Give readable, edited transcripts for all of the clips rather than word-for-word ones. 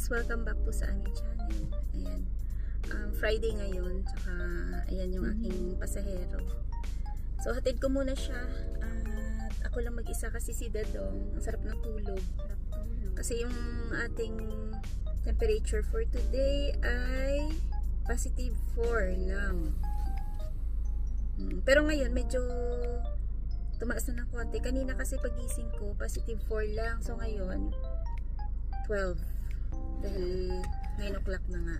guys! Welcome back po sa aming channel. Ayan. Friday ngayon. Tsaka ayan yung aking pasahero. So hatid ko muna siya. At ako lang mag-isa kasi si Dadong. Ang sarap ng tulog. Kasi yung ating temperature for today ay positive 4 lang. Pero ngayon medyo tumaas na ng konti. Kanina kasi pagising ko positive 4 lang. So ngayon 12. Dahil 9 o'clock na nga.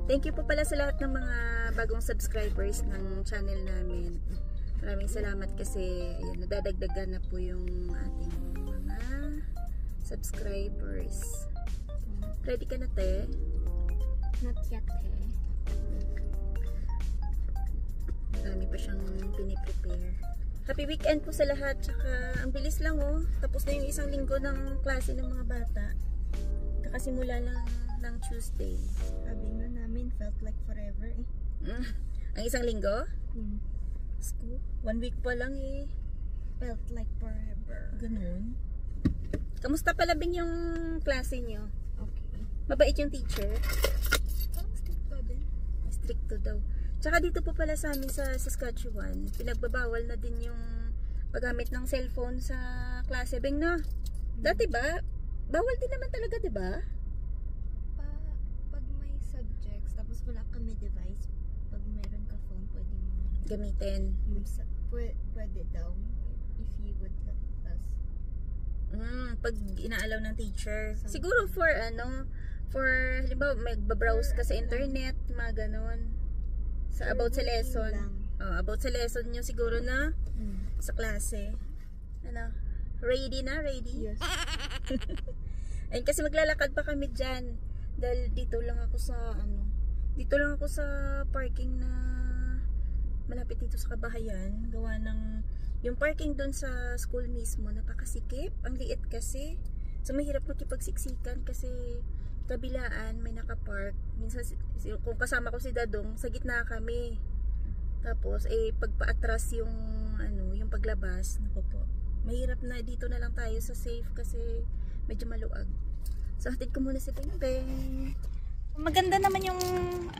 Thank you po pala sa lahat ng mga bagong subscribers ng channel namin. Maraming salamat kasi ayan, nadadagdagan na po yung ating mga subscribers. Ready ka na, te? Not yet, eh. Marami pa siyang piniprepare. Happy weekend po sa lahat. Tsaka ang bilis lang, oh. Tapos na yung isang linggo ng klase ng mga bata. Kakasimula lang ng Tuesday. Sabi nga namin, felt like forever, eh. Ang isang linggo? School? 1 week pa lang, eh. Felt like forever. Ganun. Kamusta pala Bing yung klase nyo? Okay. Mabait yung teacher? Parang strict pa din. Stricto daw. Tsaka dito po pala sa amin sa Saskatchewan, pinagbabawal na din yung paggamit ng cellphone sa klase. Bing, no? Dati ba? Bawal din naman talaga, di ba? Pag may subjects, tapos wala kami device, pag meron ka phone, pwede mo Gamitin. pwede daw, if you would let us. Pag inaalaw ng teacher. Siguro for halimbawa, magbabrowse ka sa internet, mga ganon. About sa lesson. About sa lesson nyo siguro na sa klase. Ano? Ready na? Ready? Yes. Ayun, kasi maglalakad pa kami dyan. Dahil dito lang ako sa parking na malapit dito sa kabahayan. Gawa ng yung parking doon sa school mismo, napakasikip. Ang liit kasi. So mahirap makipagsiksikan kasi kabilaan may nakapark. Minsan kung kasama ko si Dadong, sa gitna kami. Tapos pagpa-atras yung yung paglabas, nako po. Mahirap na dito na lang tayo sa safe kasi medyo maluag. So hatid ko muna si Beng. Maganda naman yung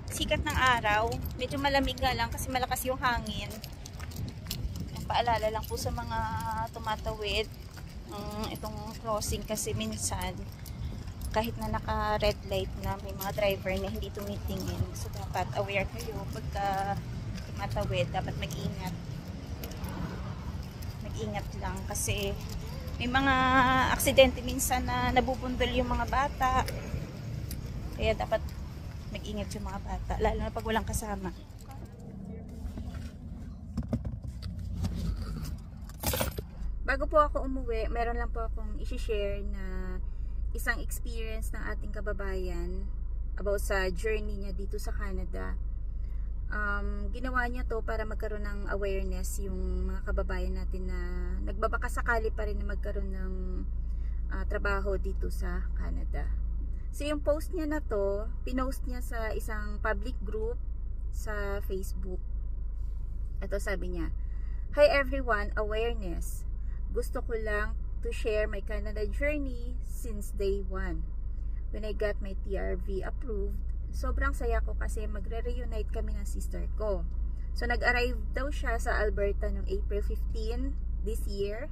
sikat ng araw. Medyo malamig nga lang kasi malakas yung hangin. Paalala lang po sa mga tumatawid itong crossing kasi minsan kahit na naka red light na may mga driver na hindi tumitingin. So dapat aware kayo pagka tumatawid. Dapat mag-ingat. Mag-ingat lang kasi may mga aksidente minsan na nabubundol yung mga bata. Kaya dapat mag-ingat yung mga bata. Lalo na pag walang kasama. Bago po ako umuwi, meron lang po akong i-share na isang experience ng ating kababayan about sa journey niya dito sa Canada. Ginawa niya to para magkaroon ng awareness yung mga kababayan natin na nagbabakasakali pa rin na magkaroon ng trabaho dito sa Canada. So yung post niya na to, pinost niya sa isang public group sa Facebook. Ito sabi niya, "Hi everyone, awareness. Gusto ko lang to share my Canada journey since day 1. When I got my TRV approved, sobrang saya ko kasi magre-reunite kami ng sister ko. So nag-arrive daw siya sa Alberta noong April 15 this year.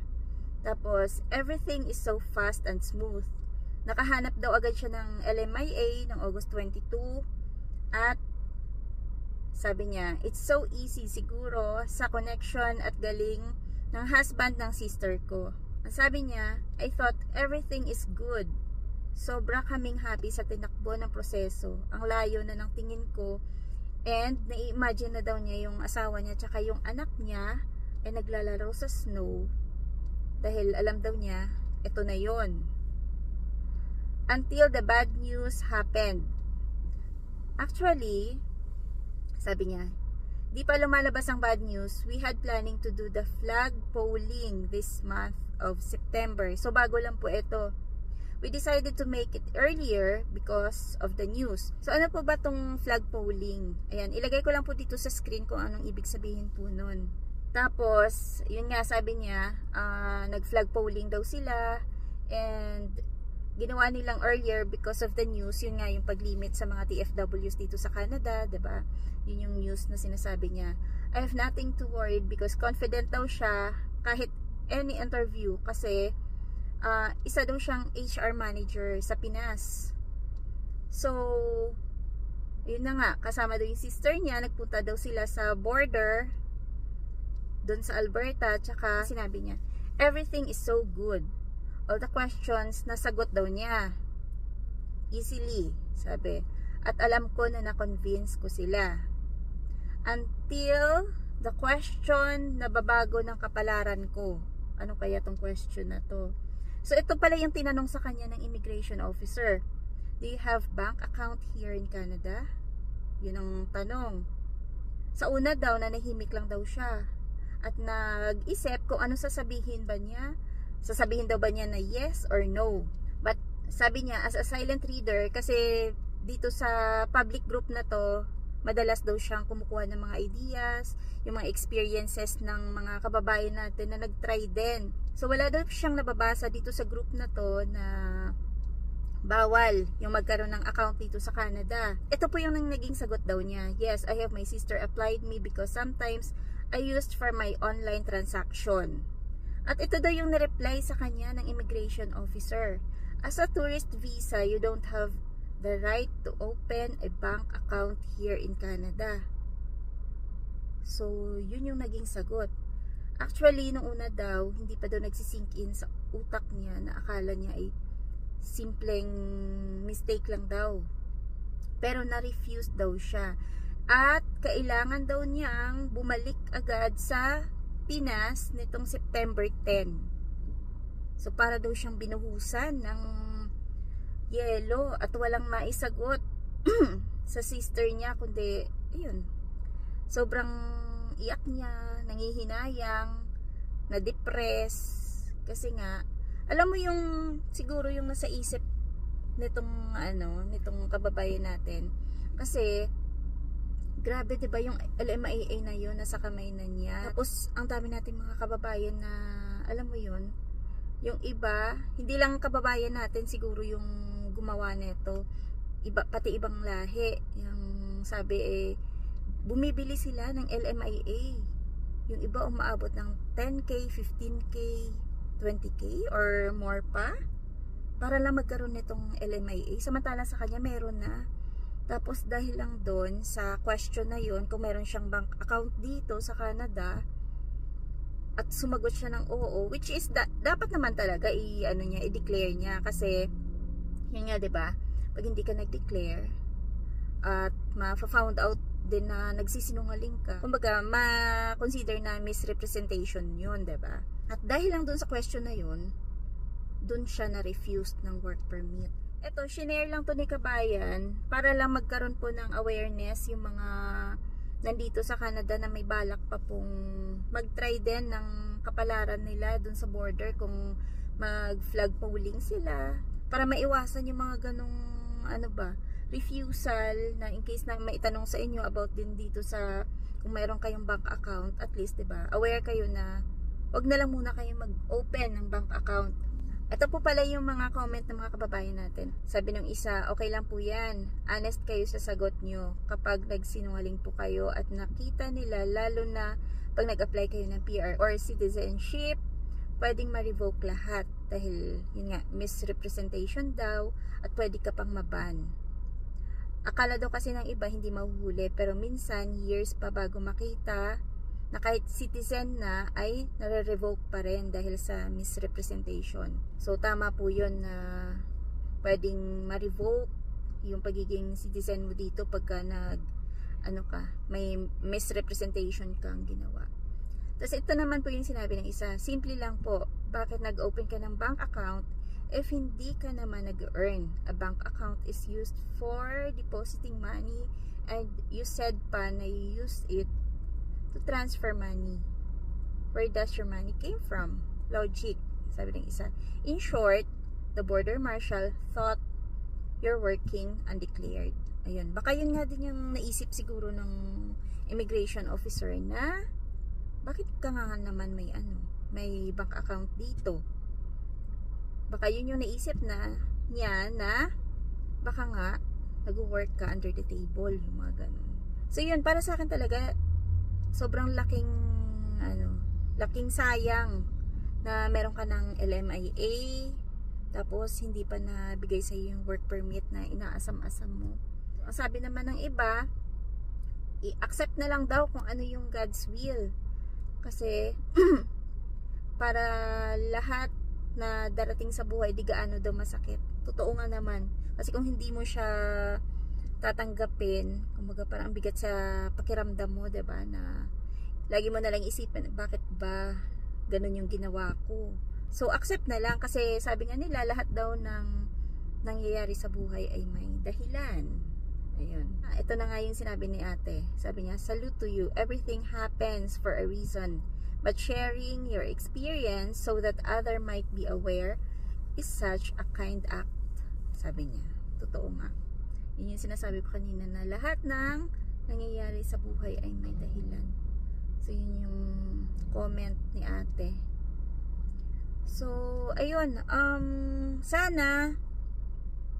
Tapos everything is so fast and smooth. Nakahanap daw agad siya ng LMIA ng August 22 at sabi niya, it's so easy siguro sa connection at galing ng husband ng sister ko. Ang sabi niya, I thought everything is good. Sobra kaming happy sa tinakbo ng proseso. Ang layo na ng tingin ko. And nai-imagine na daw niya yung asawa niya tsaka yung anak niya ay naglalaro sa snow. Dahil alam daw niya, ito na yon. Until the bad news happened. Actually, sabi niya, di pa lumalabas ang bad news. We had planning to do the flag polling this month of September. So bago lang po ito. We decided to make it earlier because of the news. So ano po ba tong flag polling? Ayan, ilagay ko lang po dito sa screen kung anong ibig sabihin po nun. Tapos, yun nga sabi niya, nag-flag polling daw sila and ginawa nilang earlier because of the news, yun nga yung paglimit sa mga TFWs dito sa Canada, 'di ba? Yun yung news na sinasabi niya. I have nothing to worry because confident daw siya kahit any interview kasi isa daw siyang HR manager sa Pinas. So, yun na nga, kasama daw yung sister niya, nagpunta daw sila sa border doon sa Alberta, tsaka sinabi niya, everything is so good. All the questions, nasagot daw niya. Easily, sabi. At alam ko na na-convince ko sila. Until the question na babago ng kapalaran ko. Ano kaya tong question na to? So, ito pala yung tinanong sa kanya ng immigration officer. Do you have bank account here in Canada? Yun ang tanong. Sa una daw, nanahimik lang daw siya. At nag-isip kung ano sasabihin ba niya. Sasabihin daw ba niya na yes or no? But sabi niya, as a silent reader, kasi dito sa public group na to, madalas daw siyang kumukuha ng mga ideas, yung mga experiences ng mga kababayan natin na nag-try din. So wala daw siyang nababasa dito sa group na to na bawal yung magkaroon ng account dito sa Canada. Ito po yung naging sagot daw niya. Yes, I have my sister applied me because sometimes I used for my online transaction. At ito daw yung na-reply sa kanya ng immigration officer. As a tourist visa, you don't have the right to open a bank account here in Canada. So, yun yung naging sagot. Actually, nung una daw, hindi pa daw nagsisink in sa utak niya na akala niya ay simpleng mistake lang daw. Pero na-refuse daw siya. At kailangan daw niyang bumalik agad sa Pinas nitong September 10. So para daw siyang binuhusan ng yelo at walang maisagot sa sister niya, kundi ayun, sobrang iyak niya, nangihinayang, na-depress kasi nga alam mo yung siguro yung nasa isip nitong nitong kababayan natin, kasi grabe, 'di ba, yung LMIA na 'yon nasa kamay na niya. Tapos ang dami nating mga kababayan na alam mo 'yon, yung iba, hindi lang kababayan natin siguro yung gumawa nito, iba pati ibang lahi. Yung sabi bumibili sila ng LMIA. Yung iba umaabot ng 10k, 15k, 20k or more pa para lang magkaroon nitong LMIA. Samantala sa kanya meron na. Tapos dahil lang doon sa question na yon, kung meron siyang bank account dito sa Canada at sumagot siya ng oo, which is dapat naman talaga i-declare niya, kasi yun nga 'di ba? Pag hindi ka nag-declare at ma-found out din na nagsisinungaling ka, kumbaga ma-consider na misrepresentation yun, 'di ba? At dahil lang doon sa question na yun, doon siya na-refused ng work permit. Ito, shinare lang to ni Kabayan para lang magkaroon po ng awareness yung mga nandito sa Canada na may balak pa pong mag-try din ng kapalaran nila dun sa border, kung mag-flag polling sila, para maiwasan yung mga ganong refusal, na in case na maitanong sa inyo about din dito sa kung mayroon kayong bank account, at least 'di ba, aware kayo na wag na lang muna kayo mag-open ng bank account. Ito po pala yung mga comment ng mga kababayan natin. Sabi ng isa, okay lang po yan. Honest kayo sa sagot nyo. Kapag nagsinungaling po kayo at nakita nila, lalo na pag nag-apply kayo ng PR or citizenship, pwedeng ma-revoke lahat. Dahil, yun nga, misrepresentation daw at pwede ka pang maban. Akala daw kasi ng iba hindi mahuhuli, pero minsan, years pa bago makita na kahit citizen na ay nare-revoke pa rin dahil sa misrepresentation. So tama po yun na pwedeng ma-revoke yung pagiging citizen mo dito pagka may misrepresentation kang ginawa. Tapos ito naman po yung sinabi ng isa, simple lang po, bakit nag-open ka ng bank account if hindi ka naman nag-earn? A bank account is used for depositing money, and you said pa na you used it to transfer money. Where does your money came from? Logic, sabi ng isa. In short, the border marshal thought you're working undeclared. Ayun, baka yun nga din yung naisip siguro ng immigration officer na bakit ka nga naman may bank account dito? Baka yun yung naisip na niya na baka nga nag-work ka under the table, yung mga ganun. So yun, para sa akin talaga sobrang laking sayang na meron ka ng LMIA tapos hindi pa nabigay sa iyo yung work permit na inaasam-asam mo. Ang sabi naman ng iba, i-accept na lang daw kung ano yung God's will. Kasi para lahat na darating sa buhay di gaano daw masakit. Totoo nga naman. Kasi kung hindi mo siya tatanggapin, kumbaga parang bigat sa pakiramdam mo, 'di ba? Na lagi mo na lang isipin, bakit ba ganun yung ginawa ko? So accept na lang kasi sabi nga nila lahat daw ng nangyayari sa buhay ay may dahilan. Ayun. Ito na nga yung sinabi ni ate. Sabi niya, salute to you. Everything happens for a reason. But sharing your experience so that other might be aware is such a kind act. Sabi niya. Totoo nga. Yun yung sinasabi ko kanina na lahat ng nangyayari sa buhay ay may dahilan. So yun yung comment ni ate. So ayun, sana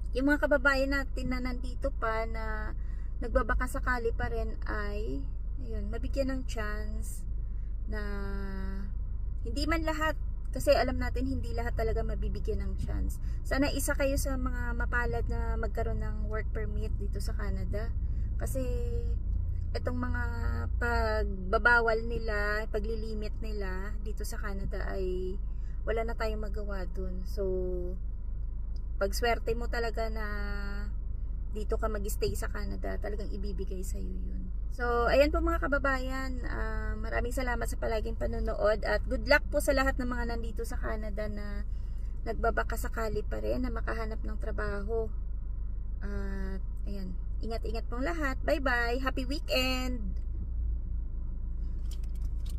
yung mga kababayan natin na nandito pa na nagbabaka sakali pa rin ay ayun, mabigyan ng chance na hindi man lahat, kasi alam natin hindi lahat talaga mabibigyan ng chance. Sana isa kayo sa mga mapalad na magkaroon ng work permit dito sa Canada, kasi itong mga pagbabawal nila, paglilimit nila dito sa Canada ay wala na tayong magawa dun. So pag swerte mo talaga na dito ka mag-stay sa Canada, talagang ibibigay sa iyo yun. So ayan po mga kababayan, maraming salamat sa palaging panonood at good luck po sa lahat ng mga nandito sa Canada na nagbabaka sakali pa rin na makahanap ng trabaho. At ayan, ingat-ingat pong lahat. Bye bye, happy weekend.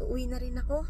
Uuwi na rin ako.